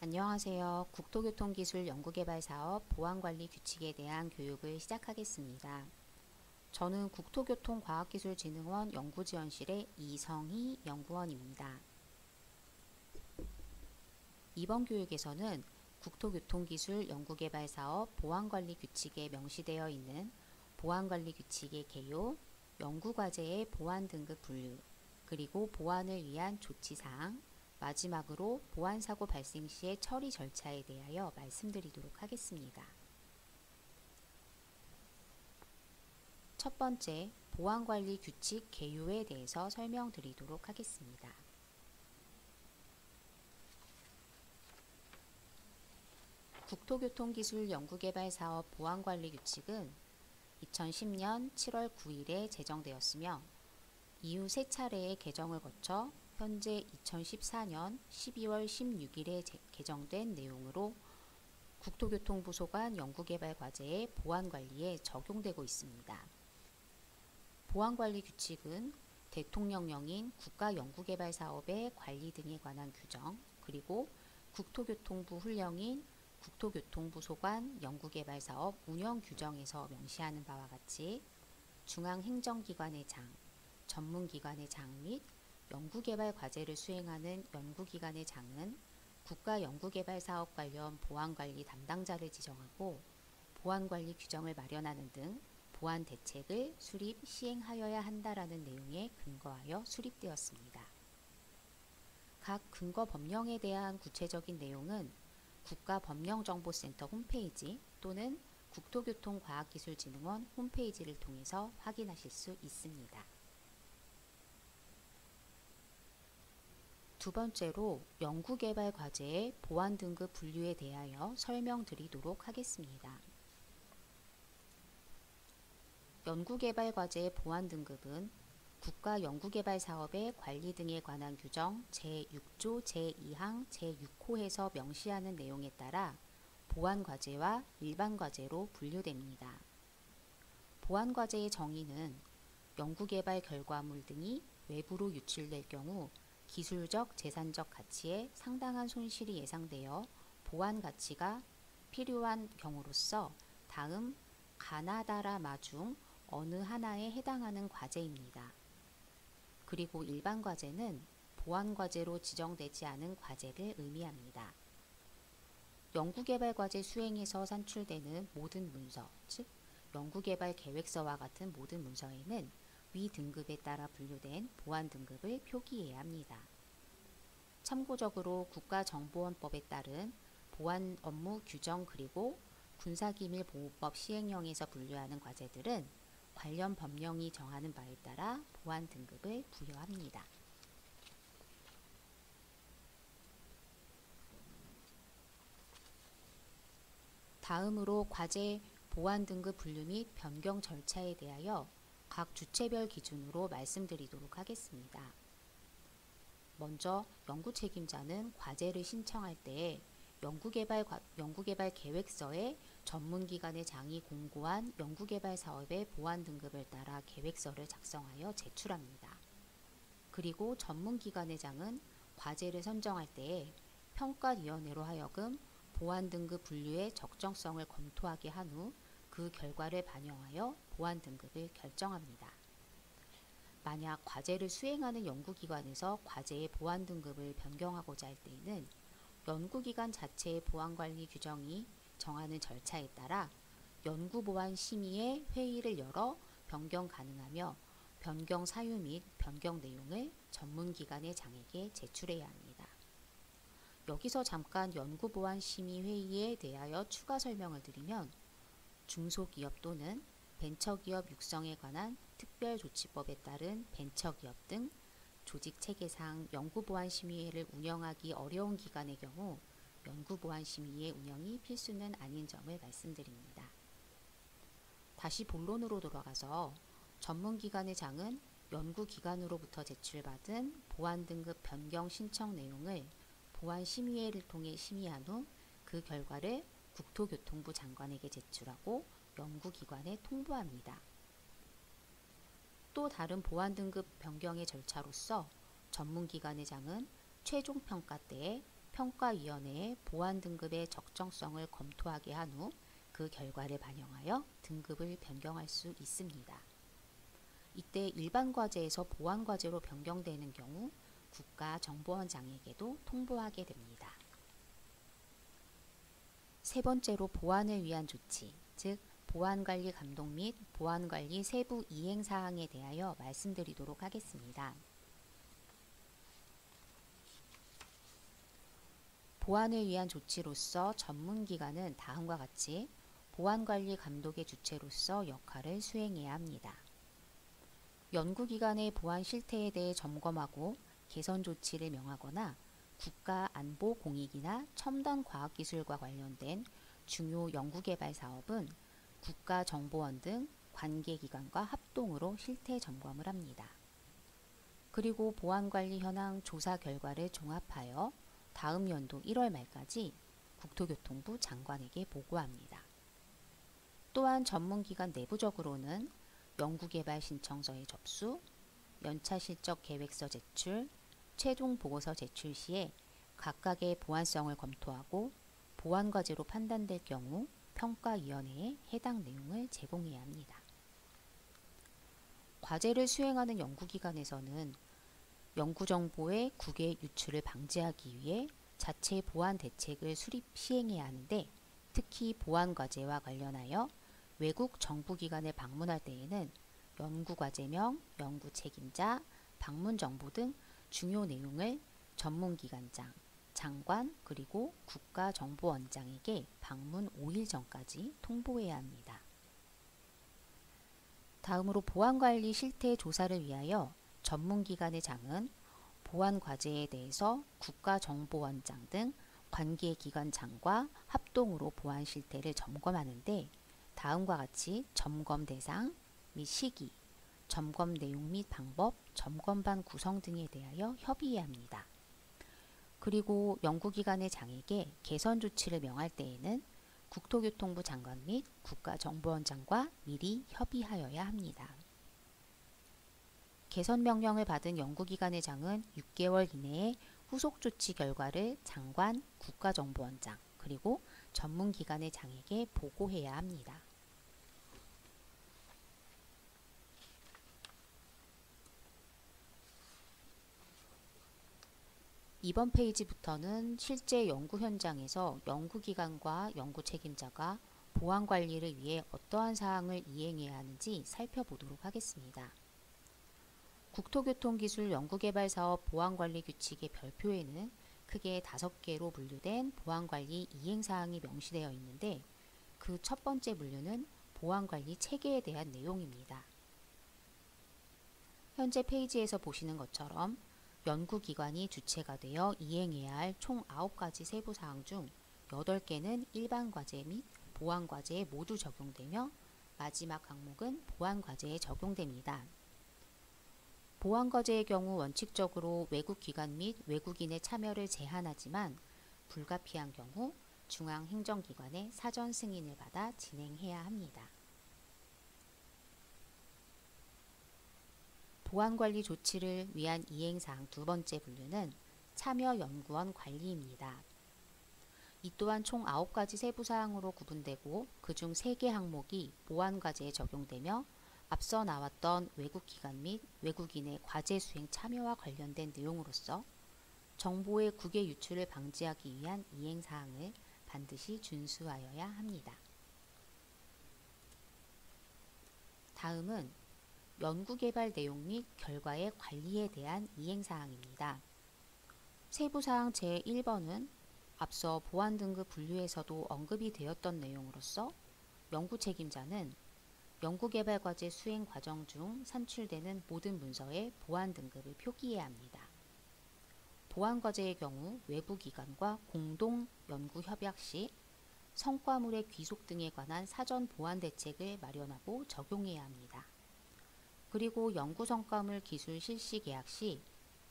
안녕하세요. 국토교통기술 연구개발사업 보안관리 규칙에 대한 교육을 시작하겠습니다. 저는 국토교통과학기술진흥원 연구지원실의 이성희 연구원입니다. 이번 교육에서는 국토교통기술 연구개발사업 보안관리 규칙에 명시되어 있는 보안관리 규칙의 개요, 연구과제의 보안 등급 분류, 그리고 보안을 위한 조치사항, 마지막으로 보안사고 발생 시의 처리 절차에 대하여 말씀드리도록 하겠습니다. 첫 번째, 보안관리 규칙 개요에 대해서 설명드리도록 하겠습니다. 국토교통기술 연구개발사업 보안관리 규칙은 2010년 7월 9일에 제정되었으며 이후 3차례의 개정을 거쳐 현재 2014년 12월 16일에 개정된 내용으로 국토교통부 소관 연구개발과제의 보안관리에 적용되고 있습니다. 보안관리 규칙은 대통령령인 국가연구개발사업의 관리 등에 관한 규정, 그리고 국토교통부 훈령인 국토교통부 소관 연구개발사업 운영규정에서 명시하는 바와 같이 중앙행정기관의 장, 전문기관의 장 및 연구개발 과제를 수행하는 연구기관의 장은 국가연구개발사업 관련 보안관리 담당자를 지정하고 보안관리 규정을 마련하는 등 보안 대책을 수립, 시행하여야 한다라는 내용에 근거하여 수립되었습니다. 각 근거 법령에 대한 구체적인 내용은 국가법령정보센터 홈페이지 또는 국토교통과학기술진흥원 홈페이지를 통해서 확인하실 수 있습니다. 두 번째로 연구개발 과제의 보안 등급 분류에 대하여 설명드리도록 하겠습니다. 연구개발 과제의 보안 등급은 국가연구개발 사업의 관리 등에 관한 규정 제6조 제2항 제6호에서 명시하는 내용에 따라 보안과제와 일반과제로 분류됩니다. 보안과제의 정의는 연구개발 결과물 등이 외부로 유출될 경우 기술적, 재산적 가치에 상당한 손실이 예상되어 보안 가치가 필요한 경우로서 다음 가나다라마 중 어느 하나에 해당하는 과제입니다. 그리고 일반 과제는 보안 과제로 지정되지 않은 과제를 의미합니다. 연구개발 과제 수행에서 산출되는 모든 문서, 즉 연구개발 계획서와 같은 모든 문서에는 위 등급에 따라 분류된 보안 등급을 표기해야 합니다. 참고적으로 국가정보원법에 따른 보안 업무 규정 그리고 군사기밀보호법 시행령에서 분류하는 과제들은 관련 법령이 정하는 바에 따라 보안 등급을 부여합니다. 다음으로 과제 보안 등급 분류 및 변경 절차에 대하여 각 주체별 기준으로 말씀드리도록 하겠습니다. 먼저 연구 책임자는 과제를 신청할 때 연구개발 계획서에 전문기관의 장이 공고한 연구개발 사업의 보안 등급을 따라 계획서를 작성하여 제출합니다. 그리고 전문기관의 장은 과제를 선정할 때 평가위원회로 하여금 보안 등급 분류의 적정성을 검토하게 한 후 그 결과를 반영하여 보안 등급을 결정합니다. 만약 과제를 수행하는 연구기관에서 과제의 보안 등급을 변경하고자 할 때에는 연구기관 자체의 보안관리 규정이 정하는 절차에 따라 연구보안심의회 회의를 열어 변경 가능하며 변경 사유 및 변경 내용을 전문기관의 장에게 제출해야 합니다. 여기서 잠깐 연구보안심의회의에 대하여 추가 설명을 드리면 중소기업 또는 벤처기업 육성에 관한 특별조치법에 따른 벤처기업 등 조직체계상 연구보안심의회를 운영하기 어려운 기관의 경우 연구보안심의회 운영이 필수는 아닌 점을 말씀드립니다. 다시 본론으로 돌아가서 전문기관의 장은 연구기관으로부터 제출받은 보안등급 변경 신청 내용을 보안심의회를 통해 심의한 후 그 결과를 국토교통부 장관에게 제출하고 연구기관에 통보합니다. 또 다른 보안 등급 변경의 절차로서 전문기관의 장은 최종평가 때에 평가위원회에 보안 등급의 적정성을 검토하게 한 후 그 결과를 반영하여 등급을 변경할 수 있습니다. 이때 일반 과제에서 보안 과제로 변경되는 경우 국가정보원장에게도 통보하게 됩니다. 세 번째로 보안을 위한 조치, 즉 보안관리 감독 및 보안관리 세부 이행사항에 대하여 말씀드리도록 하겠습니다. 보안을 위한 조치로서 전문기관은 다음과 같이 보안관리 감독의 주체로서 역할을 수행해야 합니다. 연구기관의 보안 실태에 대해 점검하고 개선 조치를 명하거나 국가안보공익이나 첨단 과학기술과 관련된 중요 연구개발 사업은 국가정보원 등 관계기관과 합동으로 실태 점검을 합니다. 그리고 보안관리 현황 조사 결과를 종합하여 다음 연도 1월 말까지 국토교통부 장관에게 보고합니다. 또한 전문기관 내부적으로는 연구개발 신청서의 접수, 연차 실적 계획서 제출, 최종 보고서 제출 시에 각각의 보안성을 검토하고 보안과제로 판단될 경우 평가위원회에 해당 내용을 제공해야 합니다. 과제를 수행하는 연구기관에서는 연구정보의 국외 유출을 방지하기 위해 자체 보안 대책을 수립 시행해야 하는데, 특히 보안과제와 관련하여 외국 정부기관을 방문할 때에는 연구과제명, 연구책임자, 방문정보 등 중요 내용을 전문기관장, 장관 그리고 국가정보원장에게 방문 5일 전까지 통보해야 합니다. 다음으로 보안관리 실태 조사를 위하여 전문기관의 장은 보안과제에 대해서 국가정보원장 등 관계기관장과 합동으로 보안 실태를 점검하는데, 다음과 같이 점검 대상 및 시기, 점검 내용 및 방법, 점검반 구성 등에 대하여 협의해야 합니다. 그리고 연구기관의 장에게 개선 조치를 명할 때에는 국토교통부 장관 및 국가정보원장과 미리 협의하여야 합니다. 개선 명령을 받은 연구기관의 장은 6개월 이내에 후속 조치 결과를 장관, 국가정보원장, 그리고 전문기관의 장에게 보고해야 합니다. 이번 페이지부터는 실제 연구 현장에서 연구기관과 연구 책임자가 보안 관리를 위해 어떠한 사항을 이행해야 하는지 살펴보도록 하겠습니다. 국토교통기술 연구개발사업 보안관리 규칙의 별표에는 크게 5개로 분류된 보안관리 이행사항이 명시되어 있는데, 그 첫 번째 분류는 보안관리 체계에 대한 내용입니다. 현재 페이지에서 보시는 것처럼 연구기관이 주체가 되어 이행해야 할 총 9가지 세부사항 중 8개는 일반과제 및 보안과제에 모두 적용되며, 마지막 항목은 보안과제에 적용됩니다. 보안과제의 경우 원칙적으로 외국기관 및 외국인의 참여를 제한하지만, 불가피한 경우 중앙행정기관의 사전 승인을 받아 진행해야 합니다. 보안관리 조치를 위한 이행사항 두 번째 분류는 참여연구원 관리입니다. 이 또한 총 9가지 세부사항으로 구분되고, 그중 3개 항목이 보안과제에 적용되며, 앞서 나왔던 외국기관 및 외국인의 과제 수행 참여와 관련된 내용으로서 정보의 국외 유출을 방지하기 위한 이행사항을 반드시 준수하여야 합니다. 다음은 연구개발 내용 및 결과의 관리에 대한 이행사항입니다. 세부사항 제1번은 앞서 보안등급 분류에서도 언급이 되었던 내용으로서 연구책임자는 연구개발과제 수행 과정 중 산출되는 모든 문서에 보안등급을 표기해야 합니다. 보안과제의 경우 외부기관과 공동 연구협약 시 성과물의 귀속 등에 관한 사전 보안대책을 마련하고 적용해야 합니다. 그리고 연구성과물 기술 실시 계약 시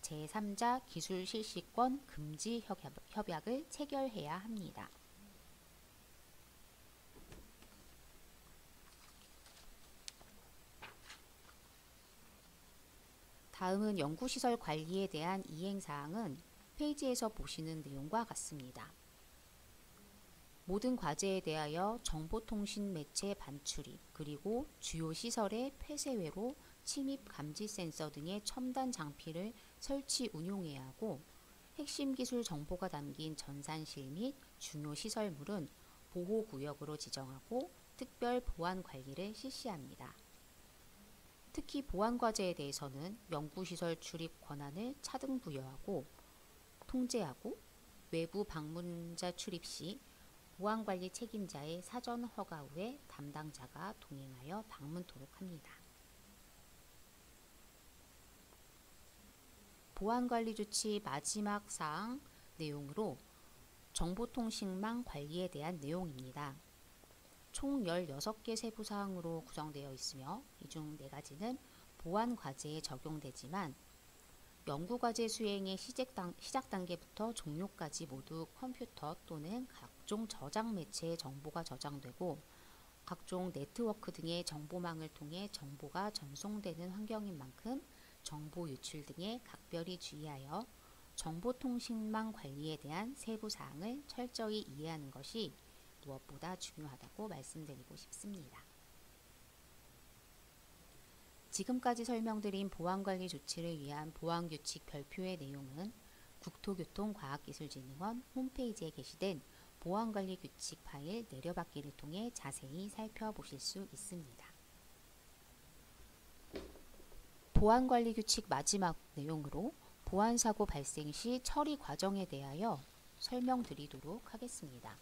제3자 기술 실시권 금지 협약을 체결해야 합니다. 다음은 연구시설 관리에 대한 이행사항은 페이지에서 보시는 내용과 같습니다. 모든 과제에 대하여 정보통신 매체 반출입, 그리고 주요 시설의 폐쇄회로 침입 감지 센서 등의 첨단 장비를 설치 운용해야 하고, 핵심 기술 정보가 담긴 전산실 및 중요 시설물은 보호구역으로 지정하고 특별 보안 관리를 실시합니다. 특히 보안 과제에 대해서는 연구시설 출입 권한을 차등 부여하고 통제하고, 외부 방문자 출입 시 보안관리 책임자의 사전 허가 후에 담당자가 동행하여 방문토록 합니다. 보안관리 조치 마지막 사항 내용으로 정보통신망 관리에 대한 내용입니다. 총 16개 세부사항으로 구성되어 있으며 이 중 4가지는 보안과제에 적용되지만 연구과제 수행의 시작 단계부터 종료까지 모두 컴퓨터 또는 각종 저장 매체의 정보가 저장되고 각종 네트워크 등의 정보망을 통해 정보가 전송되는 환경인 만큼 정보 유출 등에 각별히 주의하여 정보통신망 관리에 대한 세부사항을 철저히 이해하는 것이 무엇보다 중요하다고 말씀드리고 싶습니다. 지금까지 설명드린 보안관리 조치를 위한 보안규칙 별표의 내용은 국토교통과학기술진흥원 홈페이지에 게시된 보안관리 규칙 파일 내려받기를 통해 자세히 살펴보실 수 있습니다. 보안관리 규칙 마지막 내용으로 보안사고 발생 시 처리 과정에 대하여 설명드리도록 하겠습니다.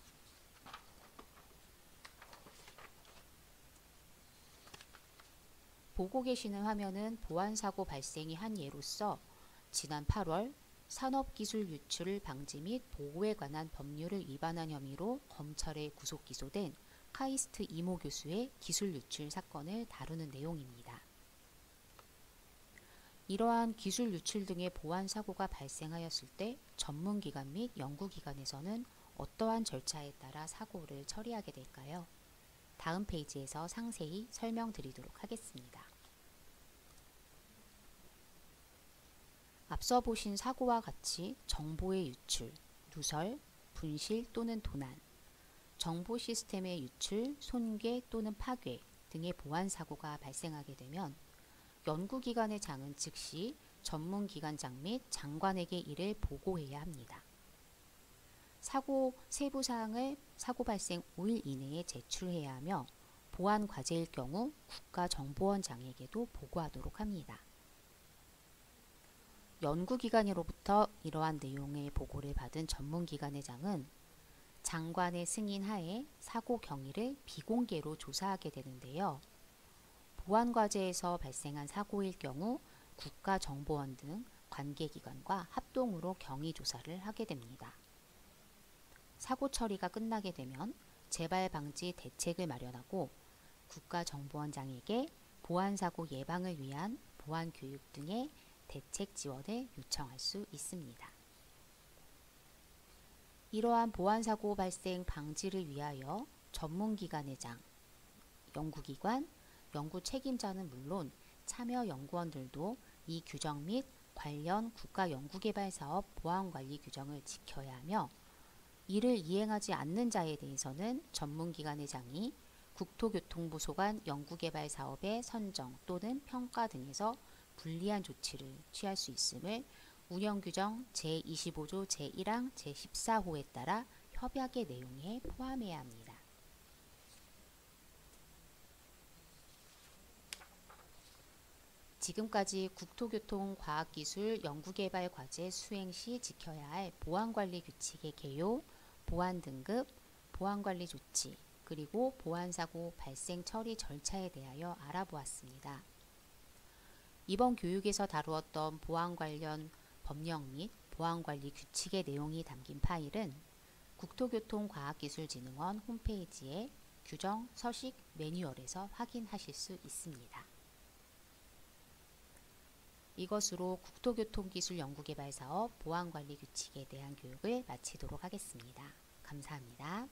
보고 계시는 화면은 보안사고 발생의 한 예로서 지난 8월 산업기술 유출 방지 및 보호에 관한 법률을 위반한 혐의로 검찰에 구속 기소된 카이스트 이모 교수의 기술 유출 사건을 다루는 내용입니다. 이러한 기술 유출 등의 보안 사고가 발생하였을 때 전문기관 및 연구기관에서는 어떠한 절차에 따라 사고를 처리하게 될까요? 다음 페이지에서 상세히 설명드리도록 하겠습니다. 앞서 보신 사고와 같이 정보의 유출, 누설, 분실 또는 도난, 정보 시스템의 유출, 손괴 또는 파괴 등의 보안 사고가 발생하게 되면 연구기관의 장은 즉시 전문기관장 및 장관에게 이를 보고해야 합니다. 사고 세부사항을 사고 발생 5일 이내에 제출해야 하며 보안 과제일 경우 국가정보원장에게도 보고하도록 합니다. 연구기관으로부터 이러한 내용의 보고를 받은 전문기관의 장은 장관의 승인 하에 사고 경위를 비공개로 조사하게 되는데요. 보안과제에서 발생한 사고일 경우 국가정보원 등 관계기관과 합동으로 경위조사를 하게 됩니다. 사고 처리가 끝나게 되면 재발 방지 대책을 마련하고 국가정보원장에게 보안사고 예방을 위한 보안교육 등의 대책 지원을 요청할 수 있습니다. 이러한 보안사고 발생 방지를 위하여 전문기관의 장, 연구기관, 연구 책임자는 물론 참여 연구원들도 이 규정 및 관련 국가연구개발사업 보안관리 규정을 지켜야 하며 이를 이행하지 않는 자에 대해서는 전문기관의 장이 국토교통부 소관 연구개발사업의 선정 또는 평가 등에서 불리한 조치를 취할 수 있음을 운영규정 제25조 제1항 제14호에 따라 협약의 내용에 포함해야 합니다. 지금까지 국토교통과학기술 연구개발 과제 수행 시 지켜야 할 보안관리 규칙의 개요, 보안 등급, 보안관리 조치, 그리고 보안사고 발생 처리 절차에 대하여 알아보았습니다. 이번 교육에서 다루었던 보안 관련 법령 및 보안관리 규칙의 내용이 담긴 파일은 국토교통과학기술진흥원 홈페이지의 규정 서식 매뉴얼에서 확인하실 수 있습니다. 이것으로 국토교통기술연구개발사업 보안관리 규칙에 대한 교육을 마치도록 하겠습니다. 감사합니다.